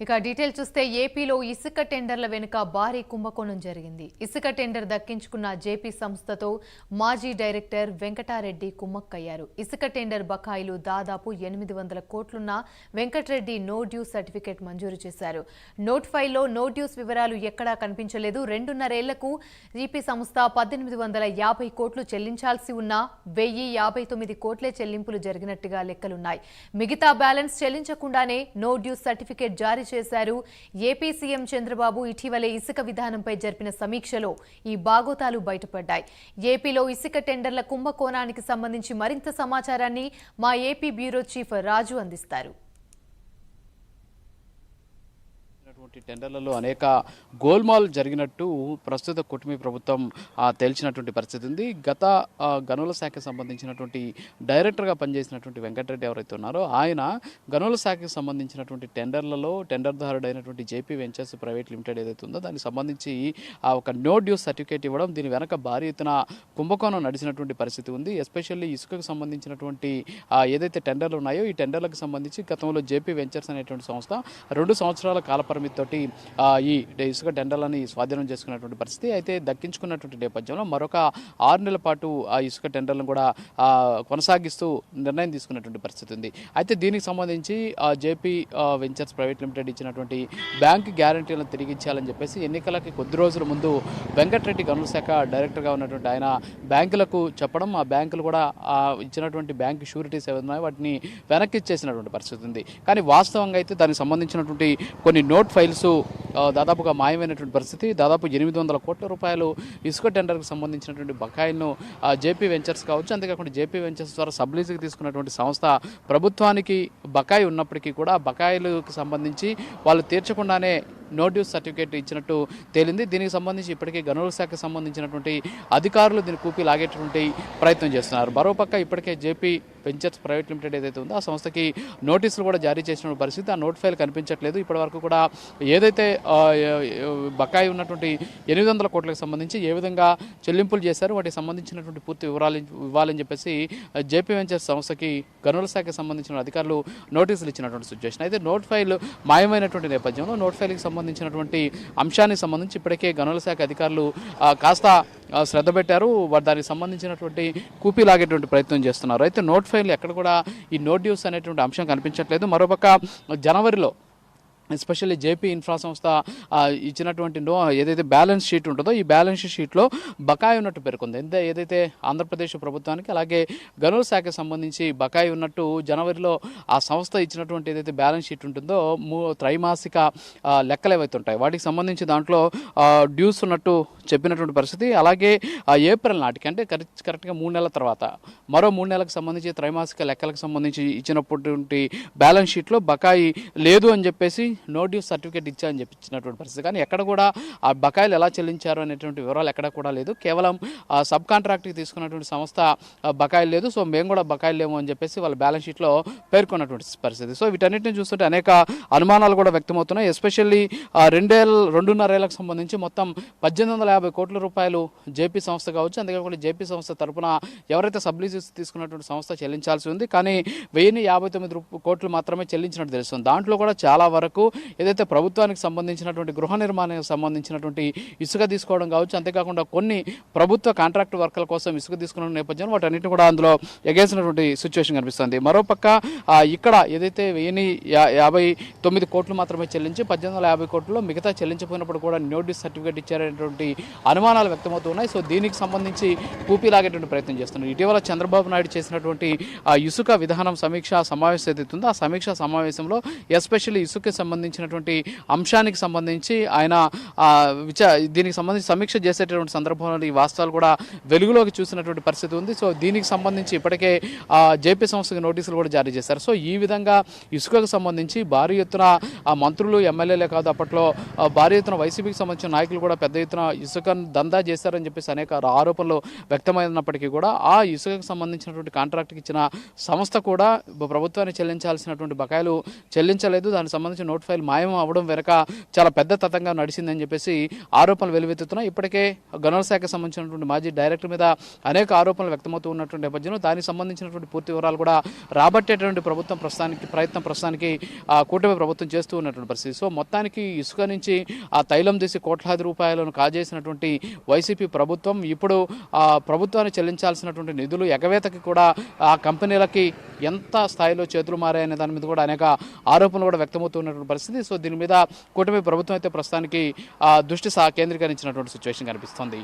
ఇక డీటెయిల్ చూస్తే ఏపీలో ఇసుక టెండర్ల వెనుక భారీ కుంభకోణం జరిగింది. ఇసుక టెండర్ దక్కించుకున్న జేపీ సంస్థతో మాజీ డైరెక్టర్ వెంకటారెడ్డి కుమ్మక్కయ్యారు. ఇసుక టెండర్ బకాయిలు దాదాపు 800 కోట్లున్న వెంకటరెడ్డి నో డ్యూస్ సర్టిఫికేట్ మంజూరు చేశారు. నోట్ ఫైల్లో నో డ్యూస్ వివరాలు ఎక్కడా కనిపించలేదు. 2.5 ఏళ్లకు జేపీ సంస్థ 1850 కోట్లు చెల్లించాల్సి ఉన్నా 1059 కోట్లే చెల్లింపులు జరిగినట్టుగా లెక్కలున్నాయి. మిగతా బ్యాలెన్స్ చెల్లించకుండానే నో డ్యూస్ సర్టిఫికేట్ జారీ చేశారు. ఏపీ సీఎం చంద్రబాబు ఇటీవలే ఇసుక విధానంపై జరిపిన సమీక్షలో ఈ బాగోతాలు బయటపడ్డాయి. ఏపీలో ఇసుక టెండర్ల కుంభకోణానికి సంబంధించి మరింత సమాచారాన్ని మా ఏపీ బ్యూరో చీఫ్ రాజు అందిస్తారు. టెండర్లలో అనేక గోల్మాల్ జరిగినట్టు ప్రస్తుత కూటమి ప్రభుత్వం తేల్చినటువంటి పరిస్థితి ఉంది. గత గనుల శాఖకు సంబంధించినటువంటి డైరెక్టర్గా పనిచేసినటువంటి వెంకటరెడ్డి ఎవరైతే ఉన్నారో ఆయన గనుల శాఖకు సంబంధించినటువంటి టెండర్లలో టెండర్దారుడైనటువంటి జేపీ వెంచర్స్ ప్రైవేట్ లిమిటెడ్ ఏదైతే ఉందో దానికి సంబంధించి ఒక నో డ్యూస్ సర్టిఫికేట్ ఇవ్వడం, దీని వెనక భారీ ఎత్తున కుంభకోణం నడిచినటువంటి పరిస్థితి ఉంది. ఎస్పెషల్లీ ఇసుకకు సంబంధించినటువంటి ఏదైతే టెండర్లు ఉన్నాయో ఈ టెండర్లకు సంబంధించి గతంలో జేపీ వెంచర్స్ అనేటువంటి సంస్థ 2 సంవత్సరాల కాలపరిమితి తోటి ఈ ఇసుక టెండర్లని స్వాధీనం చేసుకున్నటువంటి పరిస్థితి అయితే దక్కించుకున్నటువంటి నేపథ్యంలో మరొక 6 నెలల పాటు ఆ ఇసుక టెండర్లను కూడా కొనసాగిస్తూ నిర్ణయం తీసుకున్నటువంటి పరిస్థితి ఉంది. అయితే దీనికి సంబంధించి జేపీ వెంచర్స్ ప్రైవేట్ లిమిటెడ్ ఇచ్చినటువంటి బ్యాంక్ గ్యారంటీలను తిరిగి ఇచ్చేయాలని చెప్పేసి ఎన్నికలకి కొద్ది రోజుల ముందు వెంకటరెడ్డి గనుల శాఖ డైరెక్టర్గా ఉన్నటువంటి ఆయన బ్యాంకులకు చెప్పడం, ఆ బ్యాంకులు కూడా ఇచ్చినటువంటి బ్యాంక్ షూరిటీస్ ఏవైనా వాటిని వెనక్కి ఇచ్చేసినటువంటి పరిస్థితి ఉంది. కానీ వాస్తవంగా అయితే దానికి సంబంధించినటువంటి కొన్ని నోట్ ఫైల్స్ దాదాపుగా మాయమైనటువంటి పరిస్థితి. దాదాపు 800 కోట్ల రూపాయలు ఇసుక టెండర్కి సంబంధించినటువంటి బకాయిలను జేపీ వెంచర్స్ కావచ్చు, అంతేకాకుండా జేపీ వెంచర్స్ ద్వారా సబ్లీజ్కి తీసుకున్నటువంటి సంస్థ ప్రభుత్వానికి బకాయి ఉన్నప్పటికీ కూడా బకాయిలకు సంబంధించి వాళ్ళు తీర్చకుండానే నో డ్యూస్ సర్టిఫికేట్ ఇచ్చినట్టు తేలింది. దీనికి సంబంధించి ఇప్పటికే గనుల శాఖకు సంబంధించినటువంటి అధికారులు దీన్ని కూపీ లాగేటువంటి ప్రయత్నం చేస్తున్నారు. మరోపక్క ఇప్పటికే జేపీ వెంచర్స్ ప్రైవేట్ లిమిటెడ్ ఏదైతే ఉందో ఆ సంస్థకి నోటీసులు కూడా జారీ చేసిన పరిస్థితి. ఆ నోట్ ఫైల్ కనిపించట్లేదు. ఇప్పటివరకు కూడా ఏదైతే బకాయి ఉన్నటువంటి 800 కోట్లకు సంబంధించి ఏ విధంగా చెల్లింపులు చేశారో వాటికి సంబంధించినటువంటి పూర్తి వివరాలు ఇవ్వాలని చెప్పేసి జేపీ వెంచర్స్ సంస్థకి గనుల శాఖకు సంబంధించిన అధికారులు నోటీసులు ఇచ్చినటువంటి సిచ్యువేషన్. అయితే నోట్ ఫైల్ మాయమైనటువంటి నేపథ్యంలో నోట్ ఫైల్కి సంబంధించినటువంటి అంశానికి సంబంధించి ఇప్పటికే గనుల శాఖ అధికారులు కాస్త శ్రద్ధ పెట్టారు. దానికి సంబంధించినటువంటి కూపీ లాగేటువంటి ప్రయత్నం చేస్తున్నారు. అయితే నోట్ ఫైల్ ఎక్కడ కూడా ఈ నో డ్యూస్ అనేటువంటి అంశం కనిపించట్లేదు. మరోపక్క జనవరిలో ఎస్పెషల్లీ జేపీ ఇన్ఫ్రా సంస్థ ఇచ్చినటువంటి ఏదైతే బ్యాలెన్స్ షీట్ ఉంటుందో ఈ బ్యాలెన్స్ షీట్లో బకాయి ఉన్నట్టు పేర్కొంది. ఏదైతే ఆంధ్రప్రదేశ్ ప్రభుత్వానికి అలాగే గనుల శాఖకు సంబంధించి బకాయి ఉన్నట్టు జనవరిలో ఆ సంస్థ ఇచ్చినటువంటి ఏదైతే బ్యాలెన్స్ షీట్ ఉంటుందో త్రైమాసిక లెక్కలు ఏవైతే ఉంటాయి వాటికి సంబంధించి దాంట్లో డ్యూస్ ఉన్నట్టు చెప్పినటువంటి పరిస్థితి. అలాగే ఏప్రిల్ నాటికి అంటే కరెక్ట్గా 3 నెలల తర్వాత మరో 3 నెలలకు సంబంధించి త్రైమాసిక లెక్కలకు సంబంధించి ఇచ్చినటువంటి బ్యాలెన్స్ షీట్లో బకాయి లేదు అని చెప్పేసి నో డ్యూస్ సర్టిఫికేట్ ఇచ్చారని చెప్పించినటువంటి పరిస్థితి. కానీ ఎక్కడ కూడా ఆ బకాయిలు ఎలా చెల్లించారు అనేటువంటి వివరాలు ఎక్కడ కూడా లేదు. కేవలం సబ్ కాంట్రాక్ట్కి తీసుకున్నటువంటి సంస్థ బకాయిలు లేదు, సో మేము కూడా బకాయిలు లేము అని చెప్పేసి వాళ్ళ బ్యాలెన్స్ షీట్లో పేర్కొన్నటువంటి పరిస్థితి. సో వీటన్నిటిని చూస్తుంటే అనేక అనుమానాలు కూడా వ్యక్తమవుతున్నాయి. ఎస్పెషల్లీ 2.5 ఏళ్లకు సంబంధించి మొత్తం 1850 కోట్ల రూపాయలు జేపీ సంస్థ కావచ్చు, అంతేకాకుండా జేపీ సంస్థ తరపున ఎవరైతే సబ్లీజెస్ తీసుకున్నటువంటి సంస్థ చెల్లించాల్సి ఉంది. కానీ 1059 కోట్లు మాత్రమే చెల్లించినట్టు తెలుస్తుంది. దాంట్లో కూడా చాలా వరకు ఏదైతే ప్రభుత్వానికి సంబంధించినటువంటి గృహ నిర్మాణానికి సంబంధించినటువంటి ఇసుక తీసుకోవడం కావచ్చు, అంతేకాకుండా కొన్ని ప్రభుత్వ కాంట్రాక్ట్ వర్కర్ల కోసం ఇసుక తీసుకున్న నేపథ్యంలో వాటన్నిటిని కూడా అందులో ఎగేసినటువంటి సిచ్యువేషన్ కనిపిస్తుంది. మరోపక్క ఇక్కడ ఏదైతే 1059 కోట్లు మాత్రమే చెల్లించి 1850 కోట్లలో మిగతా చెల్లించకపోయినప్పుడు కూడా నో డ్యూస్ సర్టిఫికేట్ ఇచ్చారనేటువంటి అనుమానాలు వ్యక్తమవుతున్నాయి. సో దీనికి సంబంధించి కూపీ లాగేటువంటి ప్రయత్నం చేస్తున్నారు. ఇటీవల చంద్రబాబు నాయుడు చేసినటువంటి ఇసుక విధానం సమీక్ష సమావేశం ఏదైతే ఉందో ఆ సమీక్షా సమావేశంలో ఎస్పెషల్లీ ఇసుకకి సంబంధించినటువంటి అంశానికి సంబంధించి ఆయన దీనికి సంబంధించి సమీక్ష చేసేటటువంటి సందర్భంలో ఈ వాస్తవాలు కూడా వెలుగులోకి చూసినటువంటి పరిస్థితి ఉంది. సో దీనికి సంబంధించి ఇప్పటికే జేపీ సంస్థకి నోటీసులు కూడా జారీ చేశారు. సో ఈ విధంగా ఇసుకకు సంబంధించి భారీ ఎత్తున మంత్రులు ఎమ్మెల్యేలే కాదు అప్పట్లో భారీ ఎత్తున వైసీపీకి సంబంధించిన నాయకులు కూడా పెద్ద ఎత్తున ఇసుక దందా చేశారని చెప్పేసి అనేక ఆరోపణలు వ్యక్తమైనప్పటికీ కూడా ఆ ఇసుకకు సంబంధించినటువంటి కాంట్రాక్ట్కి ఇచ్చిన సంస్థ కూడా ప్రభుత్వానికి చెల్లించాల్సినటువంటి బకాయిలు చెల్లించలేదు. దానికి సంబంధించి నోట్ కోర్టు ఫైల్ మాయం అవ్వడం వెనక చాలా పెద్ద తతంగా నడిచిందని చెప్పేసి ఆరోపణలు వెలువెత్తుతున్నాయి. ఇప్పటికే గనుల శాఖకు సంబంధించినటువంటి మాజీ డైరెక్టర్ మీద అనేక ఆరోపణలు వ్యక్తమవుతూ ఉన్నటువంటి నేపథ్యంలో దానికి సంబంధించినటువంటి పూర్తి వివరాలు కూడా రాబట్టేటువంటి ప్రస్తుతానికి కూటమి ప్రభుత్వం చేస్తూ ఉన్నటువంటి పరిస్థితి. సో మొత్తానికి ఇసుక నుంచి ఆ తైలం తీసి కోట్లాది రూపాయలను కాజేసినటువంటి వైసీపీ ప్రభుత్వం ఇప్పుడు ప్రభుత్వాన్ని చెల్లించాల్సినటువంటి నిధులు ఎగవేతకి కూడా ఆ కంపెనీలకి ఎంత స్థాయిలో చేతులు మారాయనే దాని మీద కూడా అనేక ఆరోపణలు కూడా వ్యక్తమవుతున్నటువంటి పరిస్థితి. సో దీని మీద కూటమి ప్రభుత్వం అయితే ప్రస్తుతానికి దృష్టి కేంద్రీకరించినటువంటి సిచ్యువేషన్ కనిపిస్తుంది.